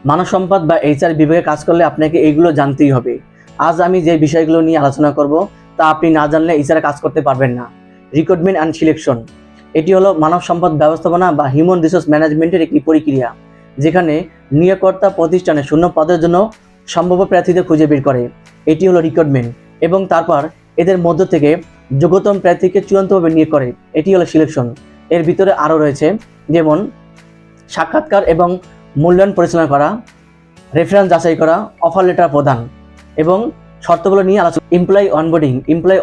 মানব সম্পদ বা এইচআর বিভাগে কাজ করলে আপনাকে এইগুলো জানতেই হবে। আজ আমি যে বিষয়গুলো নিয়ে আলোচনা করব তা আপনি না জানলে এইচআরে কাজ করতে পারবেন না। রিক্রুটমেন্ট অ্যান্ড সিলেকশন, এটি হলো মানব সম্পদ ব্যবস্থাপনা বা হিউম্যান রিসোর্স ম্যানেজমেন্টের একটি প্রক্রিয়া, যেখানে নিয়োগকর্তা প্রতিষ্ঠানে শূন্য পদের জন্য সম্ভাব্য প্রার্থীদের খুঁজে বের করে। এটি হলো রিক্রুটমেন্ট, এবং তারপর এদের মধ্য থেকে যোগ্যতম প্রার্থীকে চূড়ান্তভাবে নিয়োগ করে। এটি হলো সিলেকশন। এর ভিতরে আরও রয়েছে যেমন সাক্ষাৎকার এবং মূল্যায়ন পরিচালনা করা, রেফারেন্স যাচাই করা, অফার লেটার প্রদান এবং শর্তগুলো নিয়ে আলোচনা। এমপ্লয়ি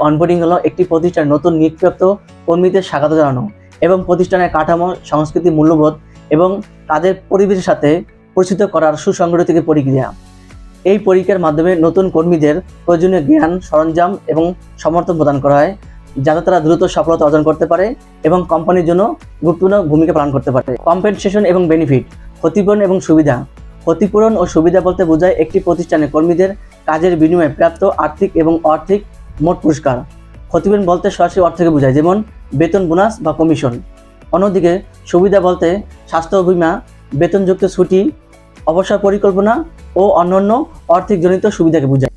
অনবোর্ডিং হলো একটি প্রতিষ্ঠানের নতুন নিয়োগপ্রাপ্ত কর্মীদের স্বাগত জানানো এবং প্রতিষ্ঠানের কাঠামো, সংস্কৃতি, মূল্যবোধ এবং কাজের পরিবেশের সাথে পরিচিত করার সুসংগঠিত একটি প্রক্রিয়া। এই পরীক্ষার মাধ্যমে নতুন কর্মীদের প্রয়োজনীয় জ্ঞান, সরঞ্জাম এবং সমর্থন প্রদান করা হয়, যাতে তারা দ্রুত সফলতা অর্জন করতে পারে এবং কোম্পানির জন্য গুরুত্বপূর্ণ ভূমিকা পালন করতে পারে। কম্পেনসেশন এবং বেনিফিট, ক্ষতিপূরণ এবং সুবিধা। ক্ষতিপূরণ ও সুবিধা বলতে বোঝায় একটি প্রতিষ্ঠানে কর্মীদের কাজের বিনিময়ে প্রাপ্ত আর্থিক এবং অর্থিক মোট পুরস্কার। ক্ষতিপূরণ বলতে সরাসরি অর্থকে বোঝায়, যেমন বেতন, বোনাস বা কমিশন। অন্যদিকে সুবিধা বলতে স্বাস্থ্য বীমা, বেতনযুক্ত ছুটি, অবসর পরিকল্পনা ও অন্যান্য অর্থিকজনিত সুবিধাকে বোঝায়।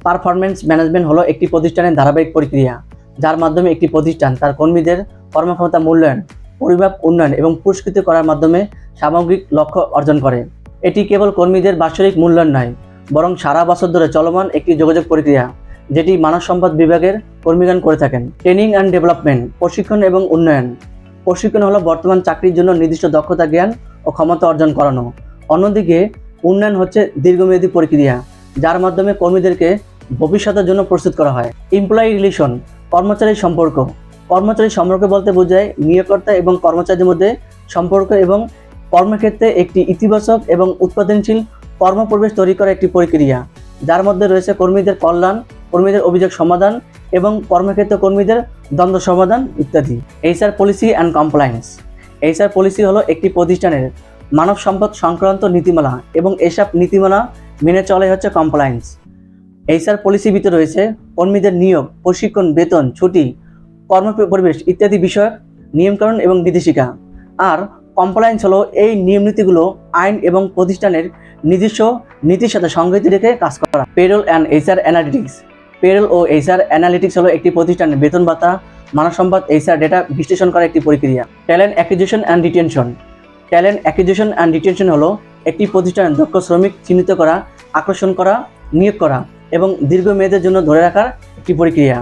পারফরমেন্স ম্যানেজমেন্ট হলো একটি প্রতিষ্ঠানের ধারাবাহিক প্রক্রিয়া, যার মাধ্যমে একটি প্রতিষ্ঠান তার কর্মীদের কর্মক্ষমতা মূল্যায়ন, পরিমাপ, উন্নয়ন এবং পুরস্কৃত করার মাধ্যমে সামগ্রিক লক্ষ্য অর্জন করে। এটি কেবল কর্মীদের বাৎসরিক মূল্যায়ন নয়, বরং সারা বছর ধরে চলমান একটি যোগাযোগ প্রক্রিয়া, যেটি মানব সম্পদ বিভাগের কর্মীগণ করে থাকেন। ট্রেনিং অ্যান্ড ডেভেলপমেন্ট, প্রশিক্ষণ এবং উন্নয়ন। প্রশিক্ষণ হলো বর্তমান চাকরির জন্য নির্দিষ্ট দক্ষতা, জ্ঞান ও ক্ষমতা অর্জন করানো। অন্যদিকে উন্নয়ন হচ্ছে দীর্ঘমেয়াদী প্রক্রিয়া, যার মাধ্যমে কর্মীদেরকে ভবিষ্যতের জন্য প্রস্তুত করা হয়। এমপ্লয়ি রিলেশন, কর্মচারী সম্পর্ক। কর্মচারী সম্পর্ক বলতে বোঝায় নিয়োগকর্তা এবং কর্মচারীদের মধ্যে সম্পর্ক এবং কর্মক্ষেত্রে একটি ইতিবাচক এবং উৎপাদনশীল কর্মপরিবেশ তৈরি করা একটি প্রক্রিয়া, যার মধ্যে রয়েছে কর্মীদের কল্যাণ, কর্মীদের অভিযোগ সমাধান এবং কর্মক্ষেত্রে কর্মীদের দ্বন্দ্ব সমাধান ইত্যাদি। HR policy and compliance. HR policy হলো একটি প্রতিষ্ঠানের মানব সম্পদ সংক্রান্ত নীতিমালা, এবং এসব নীতিমালা মেনে চলাই হচ্ছে কমপ্লায়েন্স। এইচআর পলিসির ভিতরে রয়েছে কর্মীদের নিয়োগ, প্রশিক্ষণ, বেতন, ছুটি, কর্ম পরিবেশ ইত্যাদি বিষয়ক নিয়মকানুন এবং নির্দেশিকা। আর কমপ্লায়েন্স হলো এই নিয়মনীতিগুলো আইন এবং প্রতিষ্ঠানের নিজস্ব নীতির সাথে সংগতি রেখে কাজ করা। Payroll and HR analytics. Payroll ও এইচআর অ্যানালিটিক্স হলো একটি প্রতিষ্ঠানের বেতন ভাতা, মানব সম্পদ, এইচআর ডেটা বিশ্লেষণ করা একটি প্রক্রিয়া। Talent acquisition and retention. Talent acquisition and retention হলো একটি প্রতিষ্ঠানের দক্ষ শ্রমিক চিহ্নিত করা, আকর্ষণ করা, নিয়োগ করা এবং দীর্ঘমেয়াদের জন্য ধরে রাখার একটি প্রক্রিয়া।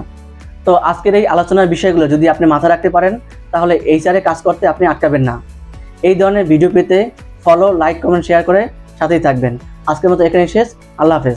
তো আজকের এই আলোচনার বিষয়গুলো যদি আপনি মাথায় রাখতে পারেন, তাহলে এইচআরে কাজ করতে আপনি আটকাবেন না। এই ধরনের ভিডিও পেতে ফলো, লাইক, কমেন্ট, শেয়ার করে সাথেই থাকবেন। আজকের মতো এখানেই শেষ। আল্লাহ হাফেজ।